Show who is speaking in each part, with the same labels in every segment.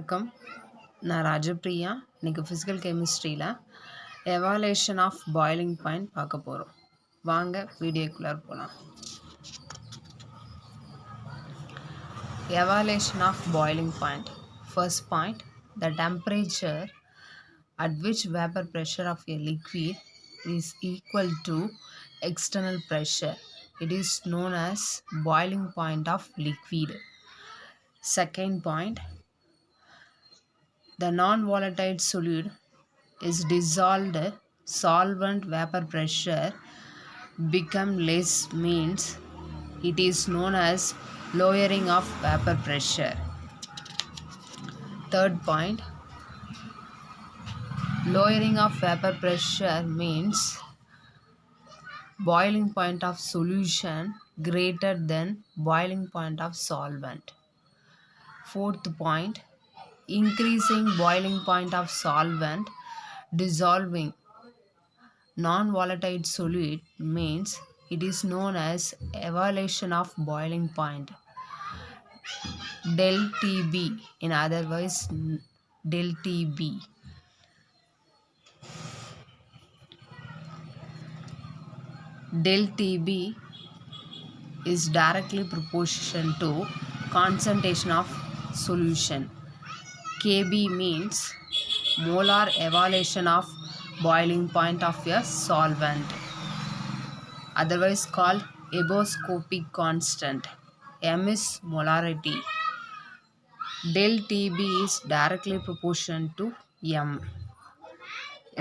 Speaker 1: வணக்கம். நான் ராஜபிரியா. இன்னைக்கு ஃபிசிக்கல் கெமிஸ்ட்ரியில் எவாலுவேஷன் ஆஃப் பாய்லிங் பாயிண்ட் பார்க்க போகிறோம். வாங்க வீடியோக்குள்ளே போகலாம். Evaluation of boiling point. First point, the temperature at which vapor pressure of a liquid is equal to external pressure. It is known as boiling point of liquid. Second point, the non-volatile solid is dissolved, solvent vapor pressure become less means it is known as lowering of vapor pressure. Third point, lowering of vapor pressure means boiling point of solution greater than boiling point of solvent. Fourth point, increasing boiling point of solvent dissolving non-volatile solid means it is known as evaluation of boiling point. Del TB, in other words del TB. Del TB is directly proportional to concentration of solution. Kb means molar evaluation of boiling point of a solvent, otherwise called eboscopic constant. M is molarity. Del TB is directly proportional to M.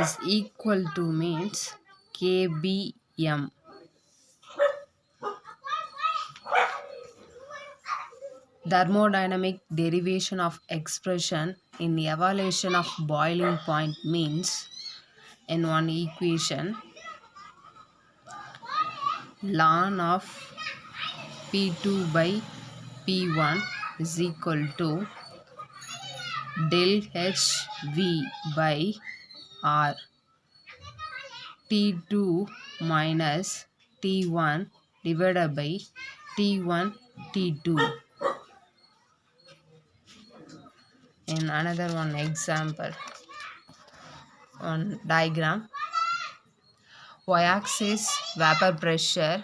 Speaker 1: Is equal to means KBM. Thermodynamic derivation of expression in evaluation of boiling point means in one equation ln of P2 by P1 is equal to del HV by R. T2 minus T1 divided by T1 T2. In another one example, one diagram, y-axis vapor pressure,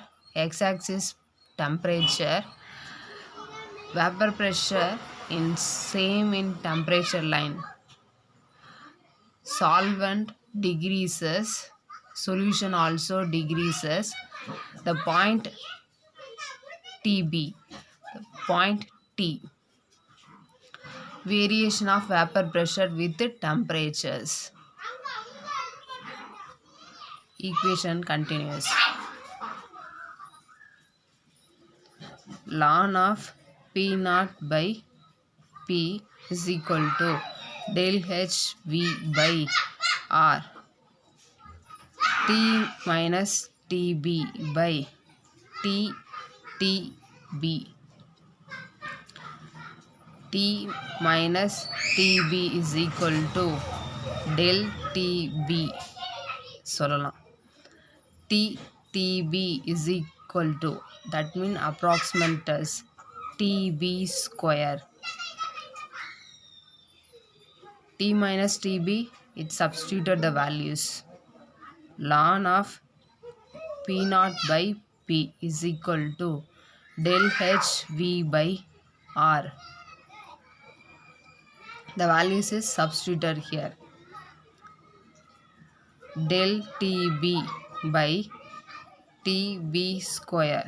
Speaker 1: x-axis temperature. Vapor pressure in same in temperature line. Solvent decreases, solution also decreases. The point TB, the point T. Variation of vapor pressure with temperatures. Equation continues. Ln of P0 by P is equal to del HV by R. T minus TB by TTB. T minus TB is equal to del TB. சொல்லலாம். TTB is equal to, that means approximate as TB square. T minus TB, it substituted the values. Ln of P0 by P is equal to del HV by R. The values is substituted here. Del TB by TB square.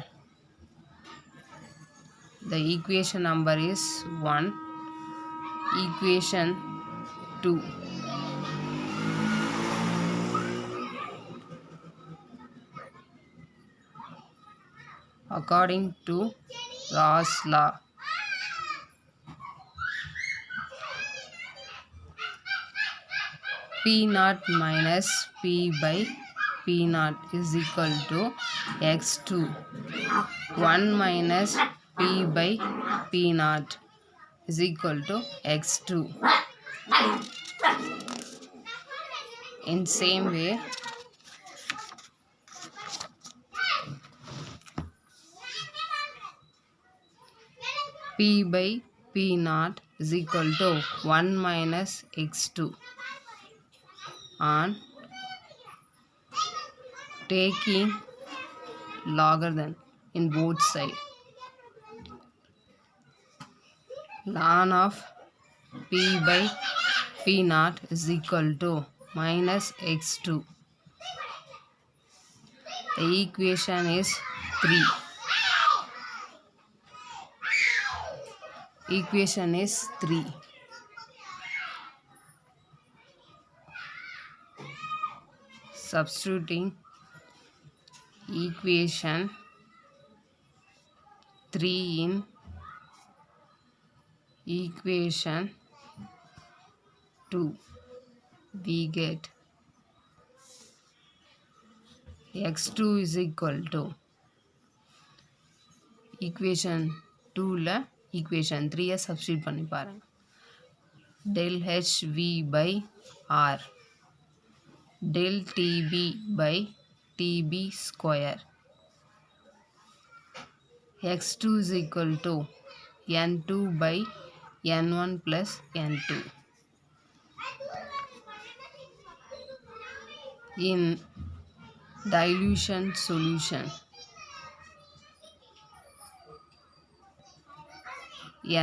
Speaker 1: The equation number is 1. Equation 2. According to Ross law, P0 minus P by P0 is equal to x2. 1 minus P by P0 is equal to x2. In same way, P by P0 is equal to 1 minus x2 on taking logarithm in both sides. Ln of p by p naught is equal to minus x2. The equation is 3. Equation is 3. Substituting equation 3 in equation 2, we get x2 is equal to equation 2 ல equation 3 substitute பண்ணி பாருங்க. del hv by r del tb by tb square x2 is equal to n2 by n1 plus n2. In dilution solution,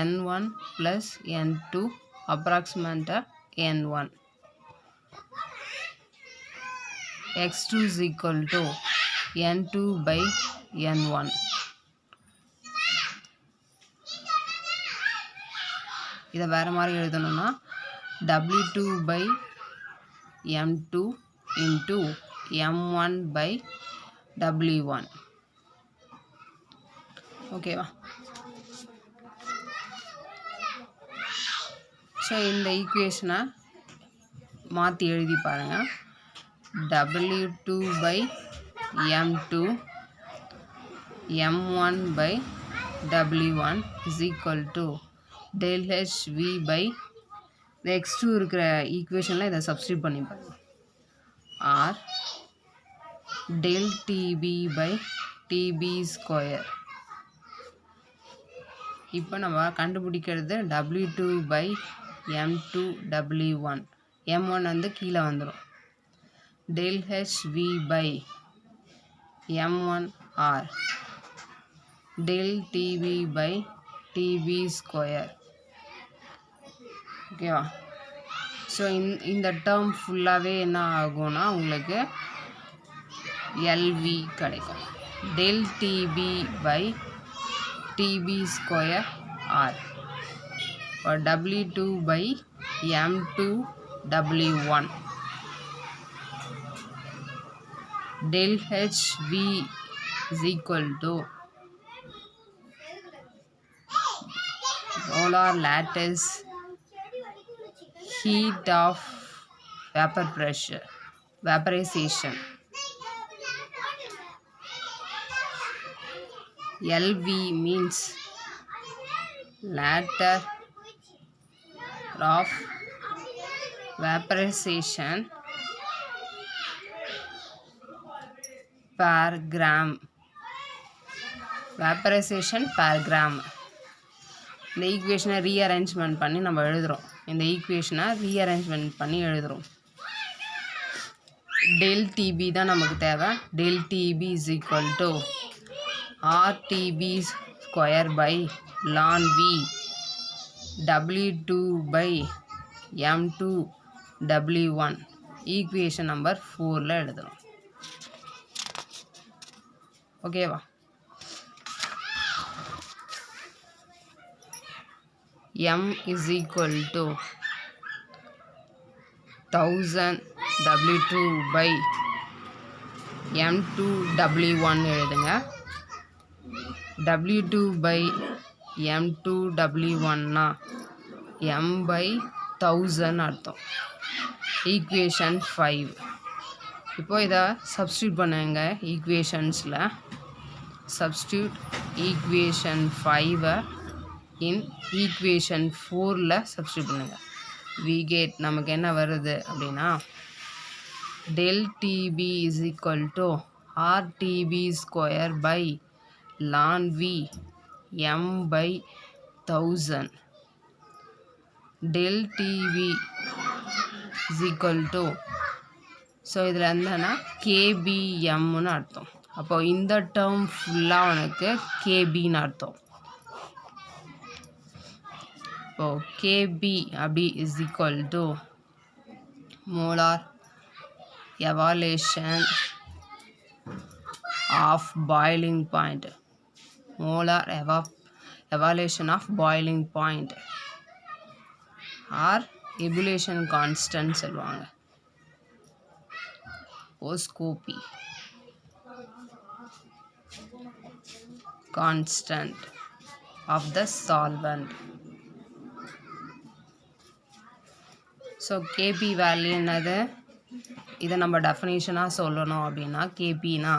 Speaker 1: n1 plus n2 approximate n1. x2 is equal to n2 by n1. இதை வேறு மாதிரி எழுதணும்னா w2 by m2 into m1 by w1. ஓகேவா? So இந்த ஈக்குவேஷனை மாற்றி எழுதி பாருங்கள். w2 by m2 m1 by w1 is equal to del hv by இந்த x2 இருக்கிற ஈக்குவேஷனில் இதை சப்ஸ்டியூட் பண்ணி பாருங்க. r del tb by tb square. இப்போ நம்ம கண்டுபிடிக்கிறது w2 by m2 w1. m1 வந்து கீழே வந்துடும். del hv by m1 r del tb by tb square. ஓகேவா? ஸோ இந்த டேர்ம் ஃபுல்லாகவே என்ன ஆகும்னா உங்களுக்கு எல்வி கிடைக்கும். del tb by tb square r or w2 by m2 w1 del hv is equal to molar lattice heat of vapor pressure, vaporization. LV means latter of vaporization per gram. Vaporization per gram. இந்த ஈக்குவேஷனை rearrangement பண்ணி நம்ம எழுதுகிறோம். இந்த ஈக்குவேஷனை rearrangement பண்ணி எழுதுகிறோம். del TB தான் நமக்கு தேவை. del TB is equal to RTB square by ln V W2 by M2 W1 equation number 4ல் எழுதுகிறோம். ஓகேவா? M is equal to 1000 W2 by M2 W1 எழுதுங்க. W2 by M2 W1 னா M by 1000 அர்த்தம். Equation 5. இப்போ இதை substitute பண்ணுங்க ஈக்குவேஷன்ஸில். சப்ஸ்டியூட் ஈக்குவேஷன் 5 இன் ஈக்குவேஷன் 4ல் சப்ஸ்டியூட் பண்ணுங்கள். we get நமக்கு என்ன வருது அப்படின்னா del TB is equal to RTB square by ln V M by 1000 del TV is equal to, so இதில் என்னன்னா கேபிஎம்னு அர்த்தம். அப்போ இந்த டேர்ம் ஃபுல்லாக உனக்கு கேபின்னு அர்த்தம். இப்போ கேபி அப்படி is equal to molar evaluation of boiling point. Molar evaluation of boiling point or ebullition constant சொல்லுவாங்க. Oscopy constant of the solvent. So Kb value என்னது? இதை நம்ம டெஃபினேஷனாக சொல்லணும் அப்படின்னா கேபினா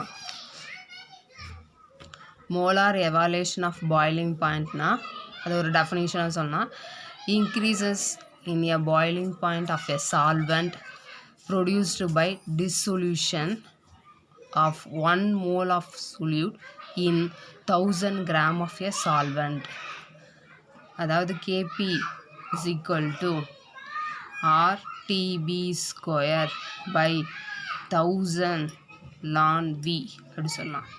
Speaker 1: மோலார் எவாலுவேஷன் ஆஃப் பாய்லிங் பாயிண்ட்னா அது ஒரு டெஃபினேஷனாக சொன்னால் increases in a boiling point of a solvent produced by dissolution of 1 mole of solute in 1000 gram of a solvent. அதாவது Kb is equal to RTB square by 1000 ln V அப்படி சொல்லலாம்.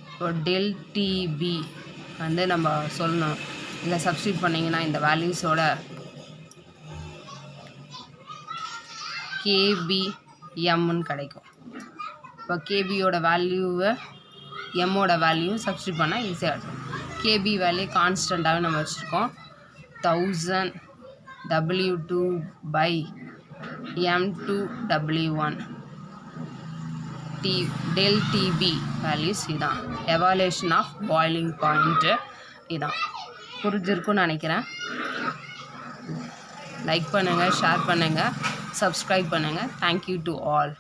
Speaker 1: இப்போ del DP வந்து நம்ம சொல்லணும். இல்லை substitute பண்ணிங்கன்னா இந்த வேல்யூஸோட கேபிஎம்னு கிடைக்கும். இப்போ கேபியோட வேல்யூவை எம்மோட வேல்யூ சப்ஸ்டியூட் பண்ணால் ஈஸியாக இருக்கும். கேபி வேல்யூ கான்ஸ்டண்ட்டாகவே நம்ம வச்சுருக்கோம். 1000 W2 by M2 W1 del TB values இதான். எவாலுவேஷன் ஆஃப் பாய்லிங் பாயிண்ட்டு இதான். புரிஞ்சிருக்குன்னு நினைக்கிறேன். லைக் பண்ணுங்கள், ஷேர் பண்ணுங்கள், சப்ஸ்கிரைப் பண்ணுங்கள். Thank you to all.